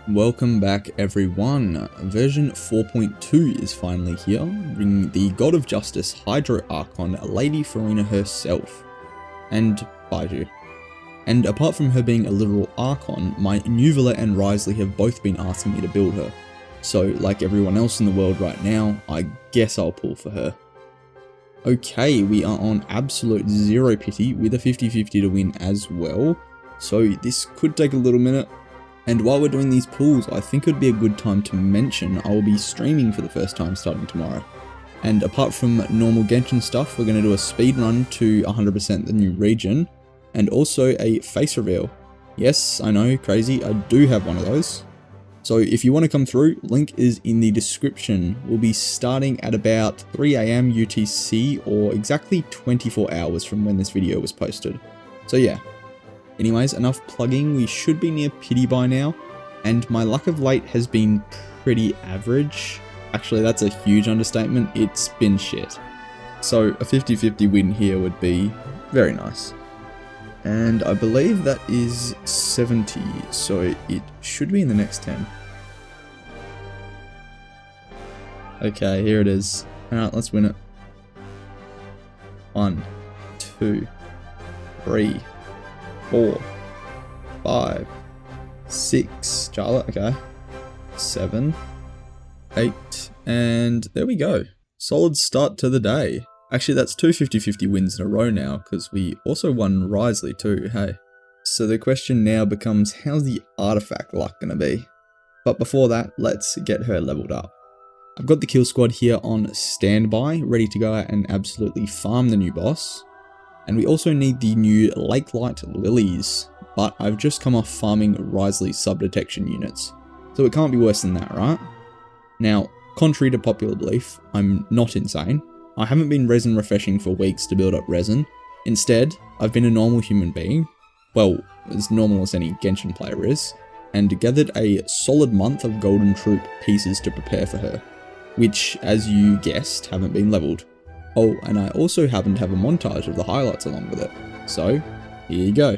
Welcome back everyone. Version 4.2 is finally here, bringing the God of Justice Hydro Archon Lady Furina herself, and Baiju. And apart from her being a literal Archon, my Nuvula and Risley have both been asking me to build her. So like everyone else in the world right now, I guess I'll pull for her. Okay, we are on absolute zero pity with a 50-50 to win as well, so this could take a little minute. And while we're doing these pulls, I think it would be a good time to mention I will be streaming for the first time starting tomorrow. And apart from normal Genshin stuff, we're going to do a speed run to 100% the new region, and also a face reveal. Yes, I know, crazy, I do have one of those. So if you want to come through, link is in the description. We'll be starting at about 3 AM UTC, or exactly 24 hours from when this video was posted. So yeah. Anyways, enough plugging, we should be near pity by now, and my luck of late has been pretty average. Actually, that's a huge understatement, it's been shit. So a 50-50 win here would be very nice. And I believe that is 70, so it should be in the next 10. Okay, here it is. Alright, let's win it. 1, 2, 3, 4, 5, 6, Charlotte, okay, 7, 8, and there we go. Solid start to the day. Actually, that's two 50-50 wins in a row now, because we also won Risley too, hey. So the question now becomes, how's the artifact luck gonna be? But before that, let's get her leveled up. I've got the kill squad here on standby, ready to go out and absolutely farm the new boss. And we also need the new Lake Light Lilies, but I've just come off farming Risley's sub-detection units, so it can't be worse than that, right? Now, contrary to popular belief, I'm not insane. I haven't been resin refreshing for weeks to build up resin. Instead, I've been a normal human being, well, as normal as any Genshin player is, and gathered a solid month of Golden Troop pieces to prepare for her, which, as you guessed, haven't been leveled. Oh, and I also happen to have a montage of the highlights along with it. So, here you go.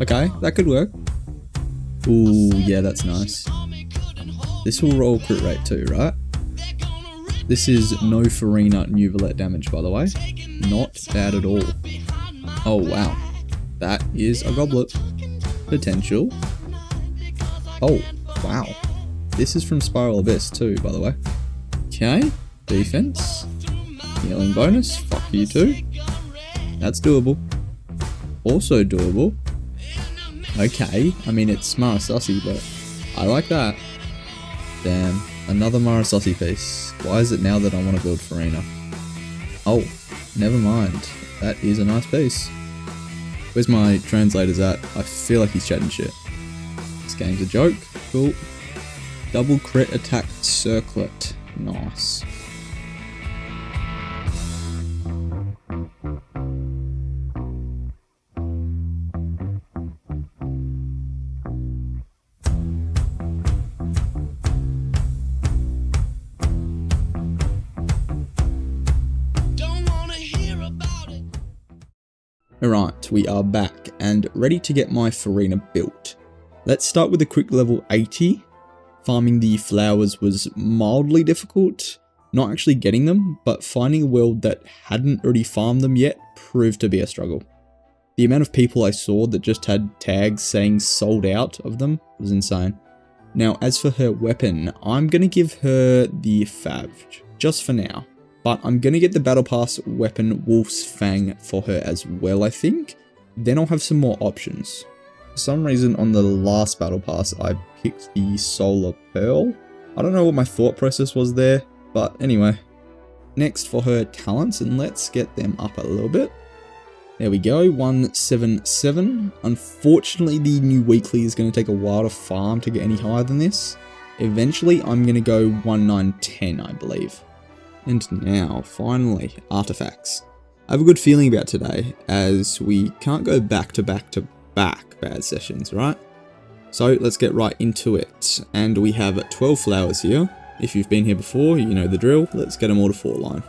Okay, that could work. Ooh, yeah, that's nice. This will roll crit rate too, right? This is no Furina Nuvula damage, by the way. Not bad at all. Oh wow, that is a goblet. Potential. Oh, wow. This is from Spiral Abyss too, by the way. Okay, defense. Healing bonus, fuck you too. That's doable. Also doable. Okay, I mean it's Marasasi, but I like that. Damn, another Marasasi piece. Why is it now that I want to build Furina? Oh, never mind. That is a nice piece. Where's my translators at? I feel like he's chatting shit. This game's a joke. Cool. Double crit attack circlet. Nice. Alright, we are back and ready to get my Furina built. Let's start with a quick level 80. Farming the flowers was mildly difficult, not actually getting them, but finding a world that hadn't already farmed them yet proved to be a struggle. The amount of people I saw that just had tags saying sold out of them was insane. Now as for her weapon, I'm going to give her the Fav, just for now. But I'm going to get the Battle Pass weapon Wolf's Fang for her as well, I think. Then I'll have some more options. For some reason on the last Battle Pass I picked the Solar Pearl. I don't know what my thought process was there, but anyway. Next for her talents, and let's get them up a little bit. There we go, 177. Unfortunately the new weekly is going to take a while to farm to get any higher than this. Eventually I'm going to go 1910, I believe. And now, finally, artifacts. I have a good feeling about today, as we can't go back to back bad sessions, right? So let's get right into it. And we have 12 flowers here. If you've been here before, you know the drill. Let's get them all to 4-line.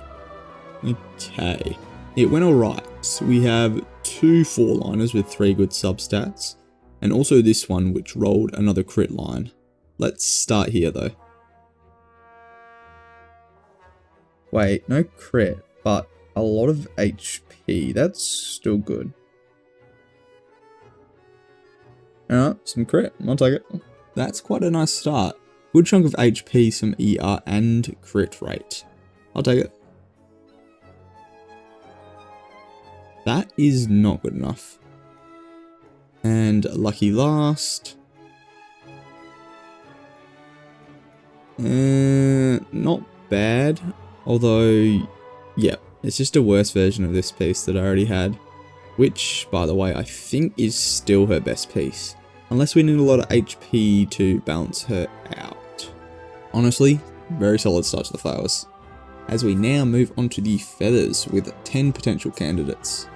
Okay. It went alright. We have 2 4-liners with 3 good substats. And also this one which rolled another crit line. Let's start here though. Wait, no crit, but a lot of HP. That's still good. Alright, some crit. I'll take it. That's quite a nice start. Good chunk of HP, some ER, and crit rate. I'll take it. That is not good enough. And lucky last. Not bad. Although, yeah, it's just a worse version of this piece that I already had. Which, by the way, I think is still her best piece. Unless we need a lot of HP to balance her out. Honestly, very solid start to the flowers. As we now move on to the feathers with 10 potential candidates.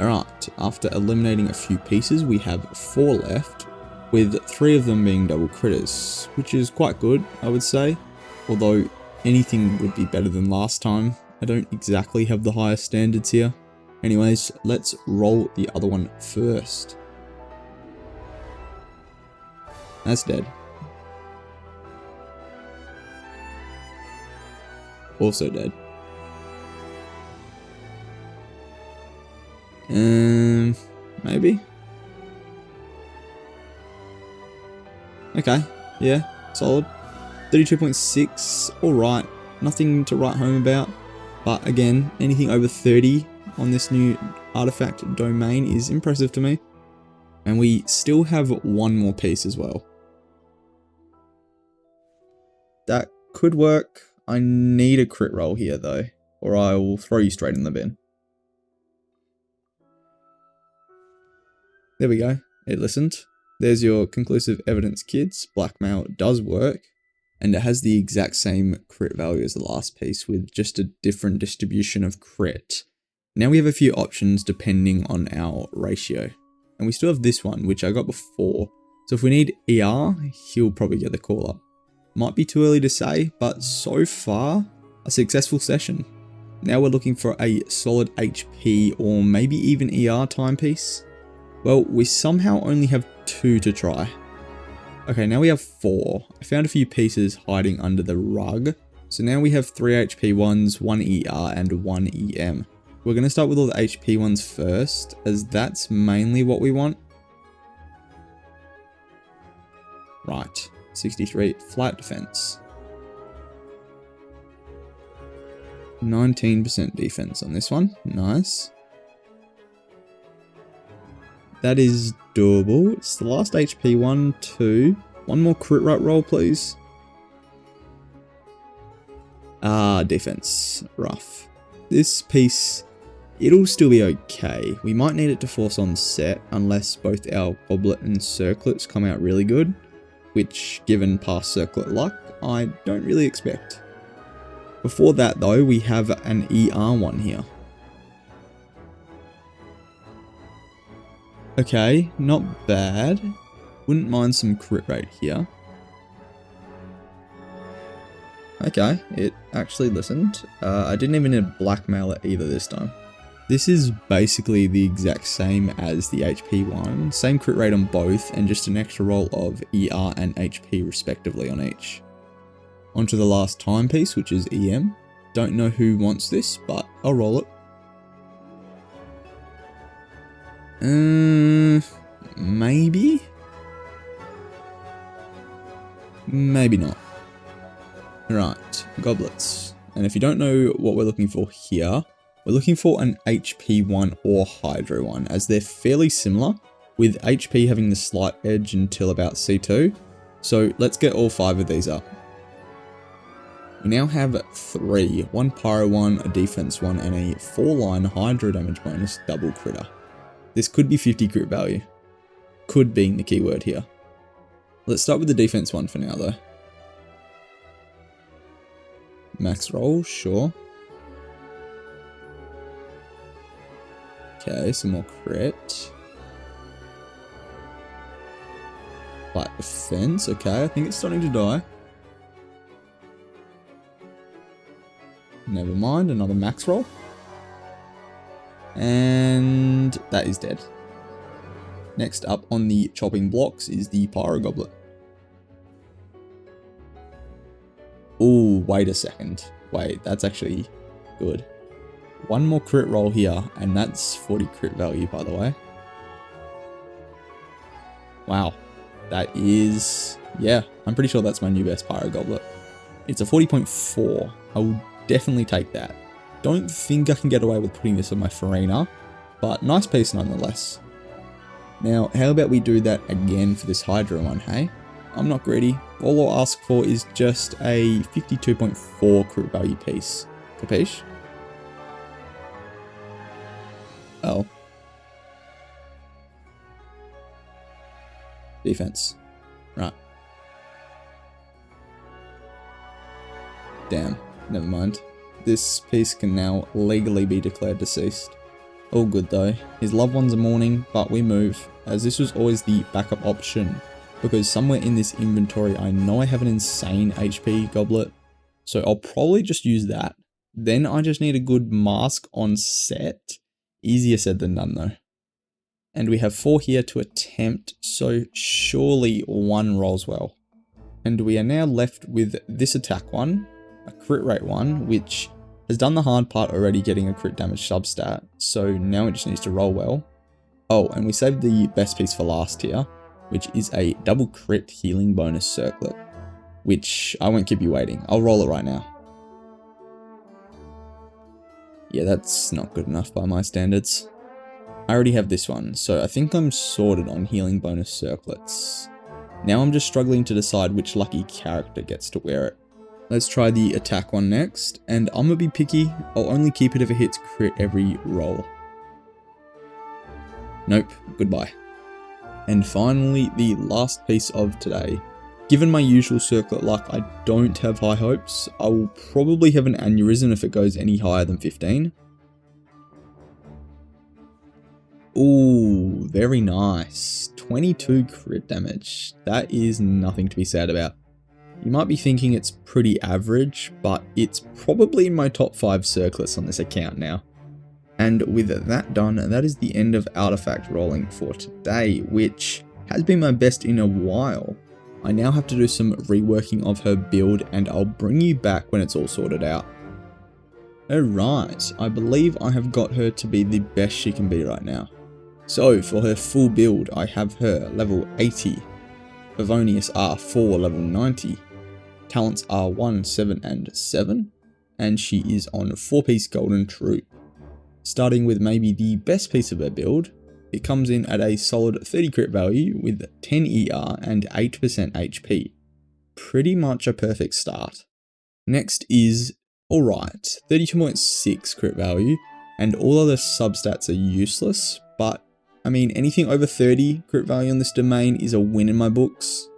Alright, after eliminating a few pieces, we have 4 left, with 3 of them being double critters, which is quite good, I would say. Although, anything would be better than last time. I don't exactly have the highest standards here. Anyways, let's roll the other one first. That's dead. Also dead. Maybe? Okay, yeah, solid. 32.6, alright. Nothing to write home about. But again, anything over 30 on this new artifact domain is impressive to me. And we still have 1 more piece as well. That could work. I need a crit roll here though, or I will throw you straight in the bin. There we go. It listened. There's your conclusive evidence, kids. Blackmail does work. And it has the exact same crit value as the last piece with just a different distribution of crit. Now we have a few options depending on our ratio. And we still have this one, which I got before. So if we need ER, he'll probably get the call up. Might be too early to say, but so far, a successful session. Now we're looking for a solid HP or maybe even ER timepiece. Well, we somehow only have 2 to try. Okay, now we have 4. I found a few pieces hiding under the rug. So now we have 3 HP ones, 1 ER and 1 EM. We're going to start with all the HP ones first, as that's mainly what we want. Right, 63, flat defense. 19% defense on this one, nice. That is doable. It's the last HP one, 2. One more crit rate roll, please. Ah, defense. Rough. This piece, it'll still be okay. We might need it to force on set unless both our goblet and circlets come out really good. Which, given past circlet luck, I don't really expect. Before that though, we have an ER one here. Okay, not bad. Wouldn't mind some crit rate here. Okay, it actually listened. I didn't even need to blackmail it either this time. This is basically the exact same as the HP one. Same crit rate on both and just an extra roll of ER and HP respectively on each. Onto the last timepiece, which is EM. Don't know who wants this, but I'll roll it. Maybe? Maybe not. Right, goblets. And if you don't know what we're looking for here, we're looking for an HP one or Hydro one, as they're fairly similar, with HP having the slight edge until about C2. So let's get all 5 of these up. We now have 3, 1 Pyro one, a Defense one, and a 4-line Hydro damage bonus double critter. This could be 50 crit value. Could being the keyword here. Let's start with the Defense one for now though. Max roll, sure. Okay, some more crit. Light defense, okay, I think it's starting to die. Never mind, another max roll. And that is dead. Next up on the chopping blocks is the Pyro Goblet. Oh, wait a second. Wait, that's actually good. One more crit roll here, and that's 40 crit value, by the way. Wow. That is... yeah, I'm pretty sure that's my new best Pyro Goblet. It's a 40.4. I will definitely take that. Don't think I can get away with putting this on my Furina, but nice piece nonetheless. Now, how about we do that again for this Hydra one, hey? I'm not greedy. All I'll ask for is just a 52.4 crit value piece. Capiche? Oh. Defense. Right. Damn. Never mind. This piece can now legally be declared deceased. All good though. His loved ones are mourning, but we move, as this was always the backup option. Because somewhere in this inventory, I know I have an insane HP goblet, so I'll probably just use that. Then I just need a good mask on set. Easier said than done though. And we have 4 here to attempt, so surely one rolls well. And we are now left with this attack one, a crit rate one, which has done the hard part already, getting a crit damage substat, so now it just needs to roll well. Oh, and we saved the best piece for last here, which is a double crit healing bonus circlet, which I won't keep you waiting. I'll roll it right now. Yeah, that's not good enough by my standards. I already have this one, so I think I'm sorted on healing bonus circlets. Now I'm just struggling to decide which lucky character gets to wear it. Let's try the attack one next, and I'm gonna be picky. I'll only keep it if it hits crit every roll. Nope, goodbye. And finally, the last piece of today. Given my usual circlet luck, I don't have high hopes. I will probably have an aneurysm if it goes any higher than 15. Ooh, very nice. 22 crit damage. That is nothing to be sad about. You might be thinking it's pretty average, but it's probably in my top 5 circlets on this account now. And with that done, that is the end of artifact rolling for today, which has been my best in a while. I now have to do some reworking of her build, and I'll bring you back when it's all sorted out. Alright, I believe I have got her to be the best she can be right now. So for her full build, I have her level 80, Favonius R4 level 90, talents are 1, 7 and 7, and she is on 4-piece golden troop. Starting with maybe the best piece of her build, it comes in at a solid 30 crit value with 10 ER and 8% HP. Pretty much a perfect start. Next is alright, 32.6 crit value, and all other substats are useless, but I mean anything over 30 crit value on this domain is a win in my books.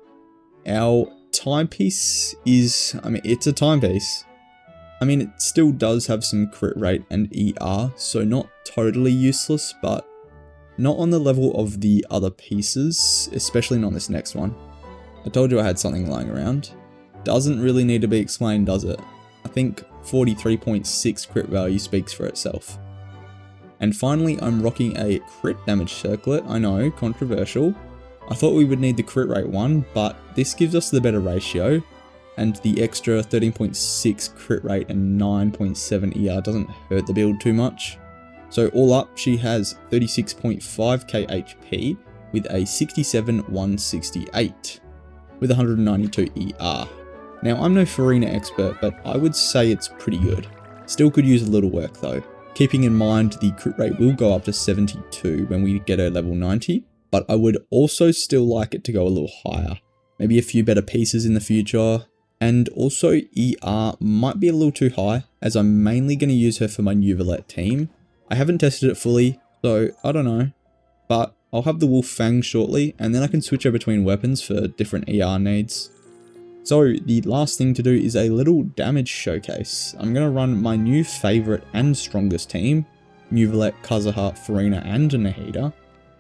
Our timepiece is, it's a timepiece. It still does have some crit rate and ER, so not totally useless, but not on the level of the other pieces, especially not this next one. I told you I had something lying around. Doesn't really need to be explained, does it? I think 43.6 crit value speaks for itself. And finally, I'm rocking a crit damage circlet. I know, controversial. I thought we would need the crit rate one, but this gives us the better ratio, and the extra 13.6 crit rate and 9.7 ER doesn't hurt the build too much. So all up, she has 36.5k HP with a 67,168 with 192 ER. Now I'm no Furina expert, but I would say it's pretty good. Still could use a little work though. Keeping in mind the crit rate will go up to 72 when we get her level 90, but I would also still like it to go a little higher. Maybe a few better pieces in the future. And also ER might be a little too high, as I'm mainly going to use her for my Nuvolette team. I haven't tested it fully, so I don't know. But I'll have the Wolf Fang shortly, and then I can switch her between weapons for different ER needs. So the last thing to do is a little damage showcase. I'm going to run my new favourite and strongest team, Nuvolette, Kazuha, Furina and Nahida.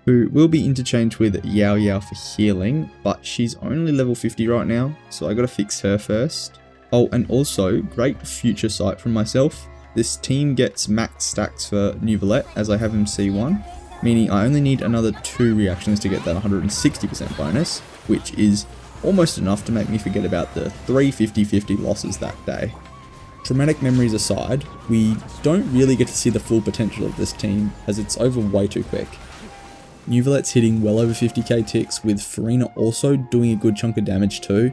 who will be interchanged with Yao Yao for healing, but she's only level 50 right now, so I gotta fix her first. Oh, and also, great future sight from myself. This team gets max stacks for Nuvolette as I have him C1, meaning I only need another 2 reactions to get that 160% bonus, which is almost enough to make me forget about the 3 50-50 losses that day. Traumatic memories aside, we don't really get to see the full potential of this team as it's over way too quick. Nuvolette's hitting well over 50k ticks, with Furina also doing a good chunk of damage too,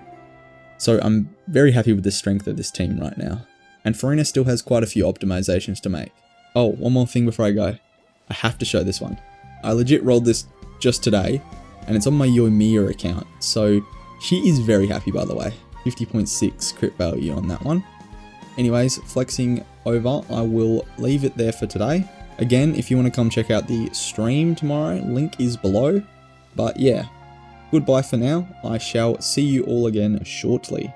so I'm very happy with the strength of this team right now. And Furina still has quite a few optimizations to make. Oh, one more thing before I go. I have to show this one. I legit rolled this just today, and it's on my Yoimiya account, so she is very happy by the way. 50.6 crit value on that one. Anyways, flexing over, I will leave it there for today. Again, if you want to come check out the stream tomorrow, link is below. But yeah, goodbye for now. I shall see you all again shortly.